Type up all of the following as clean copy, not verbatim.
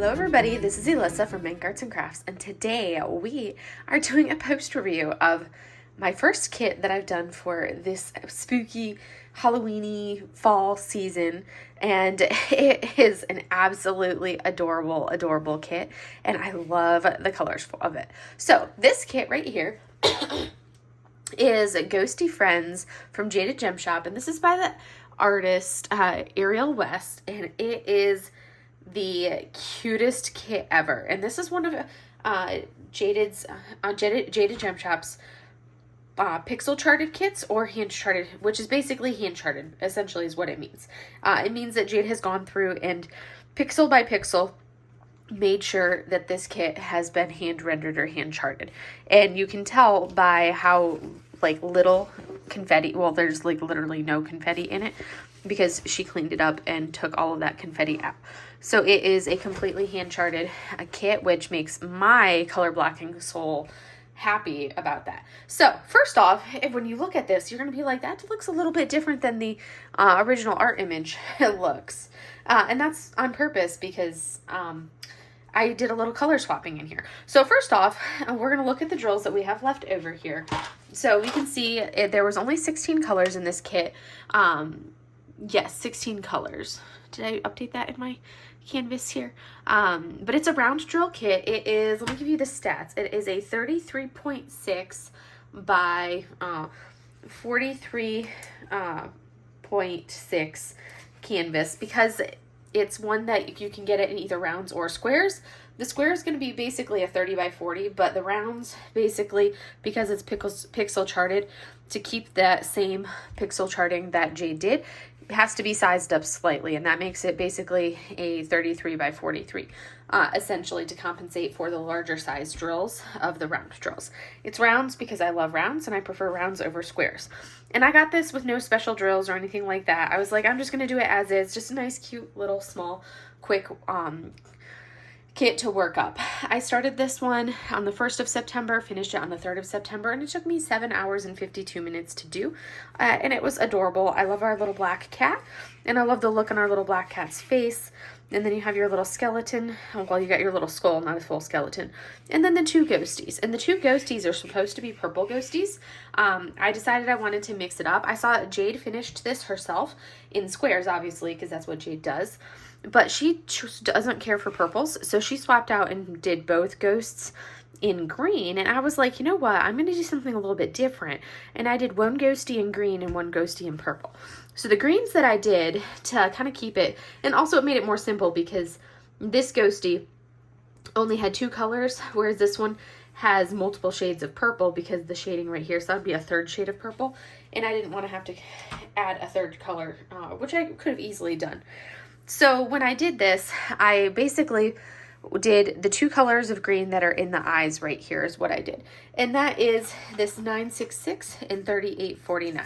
Hello everybody, this is Alyssa from Bank Arts and Crafts, and today we are doing a post review of my first kit that I've done for this spooky Halloweeny fall season, and it is an absolutely adorable kit, and I love the colors of it. So this kit right here is Ghostie Friends from Jaded Gem Shop, and this is by the artist Ariel West, and it is the cutest kit ever. And this is one of Jaded Gem Shop's pixel charted kits, or hand charted, which is basically hand charted, essentially is what it means. It means that Jade has gone through and pixel by pixel made sure that this kit has been hand rendered or hand charted. And you can tell by how like little confetti, well, there's like literally no confetti in it, because she cleaned it up and took all of that confetti out. So it is a completely hand charted kit, which makes my color blocking soul happy about that. So first off, when you look at this, you're going to be like, that looks a little bit different than the original art image it looks. And that's on purpose, because I did a little color swapping in here. So first off, we're going to look at the drills that we have left over here. So we can see there was only 16 colors in this kit. Yes, 16 colors. Did I update that in my canvas here? But it's a round drill kit. It is, let me give you the stats. It is a 33.6 by 43.6 canvas, because it's one that you can get it in either rounds or squares. The square is going to be basically a 30 by 40, but the rounds, basically, because it's pixel charted, to keep that same pixel charting that Jade did, it has to be sized up slightly, and that makes it basically a 33 by 43, essentially to compensate for the larger size drills of the round drills. It's rounds because I love rounds, and I prefer rounds over squares. And I got this with no special drills or anything like that. I was like, I'm just going to do it as is, just a nice, cute, little, small, quick kit to work up. I started this one on the 1st of September, finished it on the 3rd of September, and it took me 7 hours and 52 minutes to do, and it was adorable. I love our little black cat, and I love the look on our little black cat's face. And then you have your little skeleton. Well, you got your little skull, not a full skeleton. And then the two ghosties. And the two ghosties are supposed to be purple ghosties. I decided I wanted to mix it up. I saw Jade finished this herself in squares, obviously, because that's what Jade does. But she just doesn't care for purples, so she swapped out and did both ghosts in green. And I was like, you know what? I'm going to do something a little bit different. And I did one ghostie in green and one ghostie in purple. So the greens that I did to kind of keep it, and also it made it more simple, because this ghostie only had 2 colors, whereas this one has multiple shades of purple because the shading right here, so that would be a 3rd shade of purple. And I didn't want to have to add a 3rd color, which I could have easily done. So when I did this, I basically did the 2 colors of green that are in the eyes right here is what I did. And that is this 966 and 3849.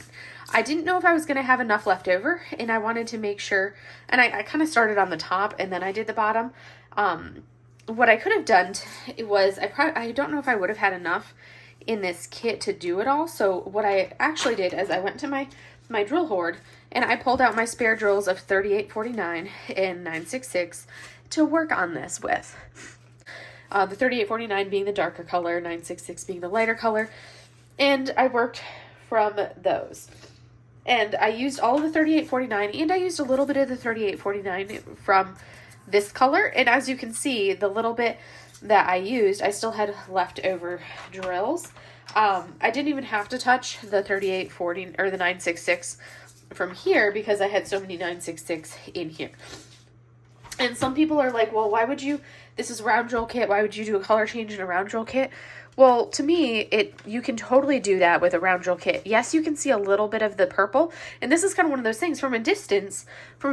I didn't know if I was going to have enough left over, and I wanted to make sure, and I kind of started on the top and then I did the bottom. What I could have done was, I don't know if I would have had enough in this kit to do it all. So what I actually did is I went to my drill hoard and I pulled out my spare drills of 3849 and 966 to work on this with. The 3849 being the darker color, 966 being the lighter color, and I worked from those. And I used all of the 3849, and I used a little bit of the 3849 from this color. And as you can see, the little bit that I used, I still had leftover drills. I didn't even have to touch the 3840 or the 966 from here, because I had so many 966 in here. And some people are like, well, why would you, this is a round drill kit, why would you do a color change in a round drill kit? Well, to me, you can totally do that with a round drill kit. Yes, you can see a little bit of the purple, and this is kind of one of those things from a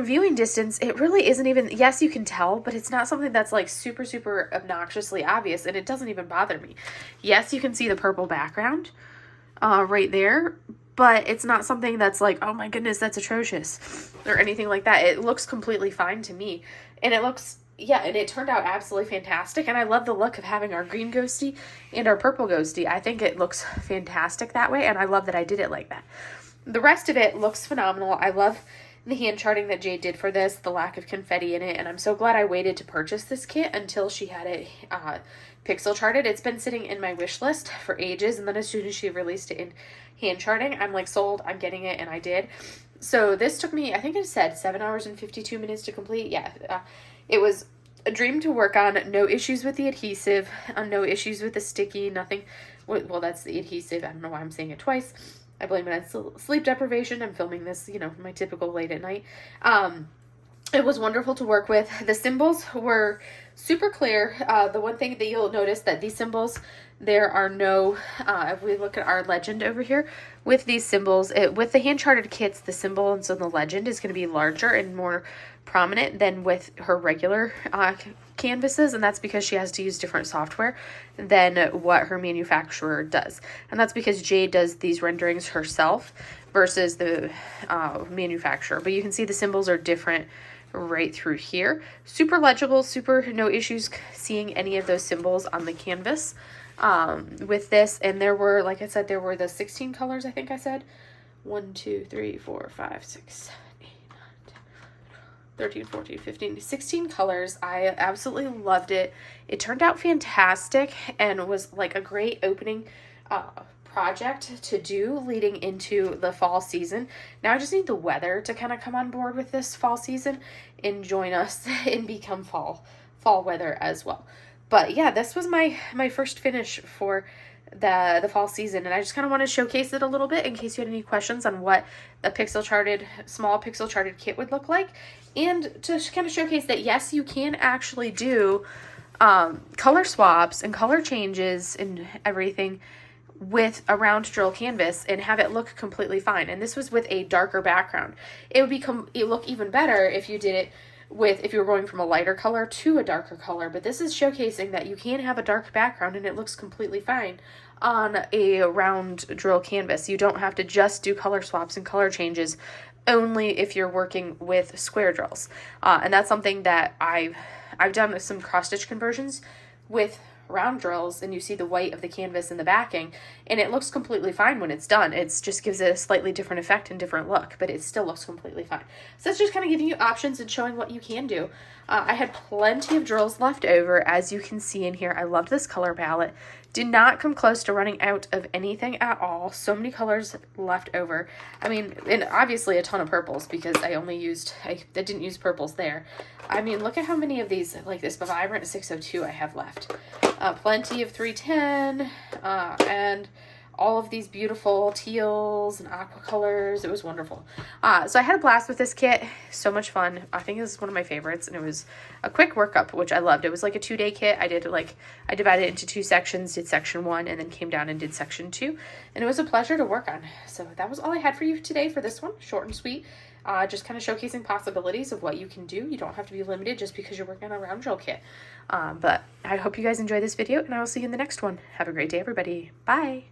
viewing distance, it really isn't even, yes, you can tell, but it's not something that's like super, super obnoxiously obvious, and it doesn't even bother me. Yes, you can see the purple background right there, but it's not something that's like, oh my goodness, that's atrocious, or anything like that. It looks completely fine to me, and it looks, yeah, and it turned out absolutely fantastic, and I love the look of having our green ghostie and our purple ghostie. I think it looks fantastic that way, and I love that I did it like that. The rest of it looks phenomenal. I love the hand charting that Jade did for this, the lack of confetti in it, and I'm so glad I waited to purchase this kit until she had it pixel charted. It's been sitting in my wish list for ages, and then as soon as she released it in hand charting, I'm like, sold, I'm getting it, and I did. So this took me, I think it said 7 hours and 52 minutes to complete. Yeah, it was a dream to work on. No issues with the adhesive, no issues with the sticky, nothing. Well, that's the adhesive. I don't know why I'm saying it twice. I blame it on sleep deprivation. I'm filming this, you know, my typical late at night. It was wonderful to work with. The symbols were super clear. The one thing that you'll notice that these symbols, there are no, if we look at our legend over here, with these symbols, with the hand-charted kits, the symbol and so the legend is going to be larger and more prominent than with her regular canvases, and that's because she has to use different software than what her manufacturer does. And that's because Jade does these renderings herself versus the manufacturer. But you can see the symbols are different right through here. Super legible, no issues seeing any of those symbols on the canvas with this. And there were, like I said, there were the 16 colors, I think I said. 1, 2, 3, 4, 5, 6, 7, 8, 9, 10, 13, 14, 15, 16 colors. I absolutely loved it. It turned out fantastic and was like a great opening project to do leading into the fall season. Now I just need the weather to kind of come on board with this fall season and join us and become fall weather as well. But yeah, this was my first finish for the fall season, and I just kind of want to showcase it a little bit in case you had any questions on what a small pixel charted kit would look like, and to kind of showcase that yes, you can actually do color swaps and color changes and everything with a round drill canvas and have it look completely fine. And this was with a darker background. It would look even better if you did it if you were going from a lighter color to a darker color, but this is showcasing that you can have a dark background and it looks completely fine on a round drill canvas. You don't have to just do color swaps and color changes only if you're working with square drills. And that's something that I've done with some cross stitch conversions with round drills, and you see the white of the canvas in the backing, and it looks completely fine when it's done. It just gives it a slightly different effect and different look, but it still looks completely fine. So it's just kind of giving you options and showing what you can do. I had plenty of drills left over, as you can see in here. I loved this color palette. Did not come close to running out of anything at all. So many colors left over. I mean, and obviously a ton of purples because I didn't use purples there. I mean, look at how many of these, like this Vibrant 602 I have left. Plenty of 310, and all of these beautiful teals and aqua colors. It was wonderful. So I had a blast with this kit. So much fun. I think this is one of my favorites, and it was a quick workup, which I loved. It was like a 2-day kit. I divided it into 2 sections, did section 1, and then came down and did section 2, and it was a pleasure to work on. So that was all I had for you today for this one. Short and sweet. Just kind of showcasing possibilities of what you can do. You don't have to be limited just because you're working on a round drill kit. But I hope you guys enjoyed this video, and I will see you in the next one. Have a great day, everybody. Bye.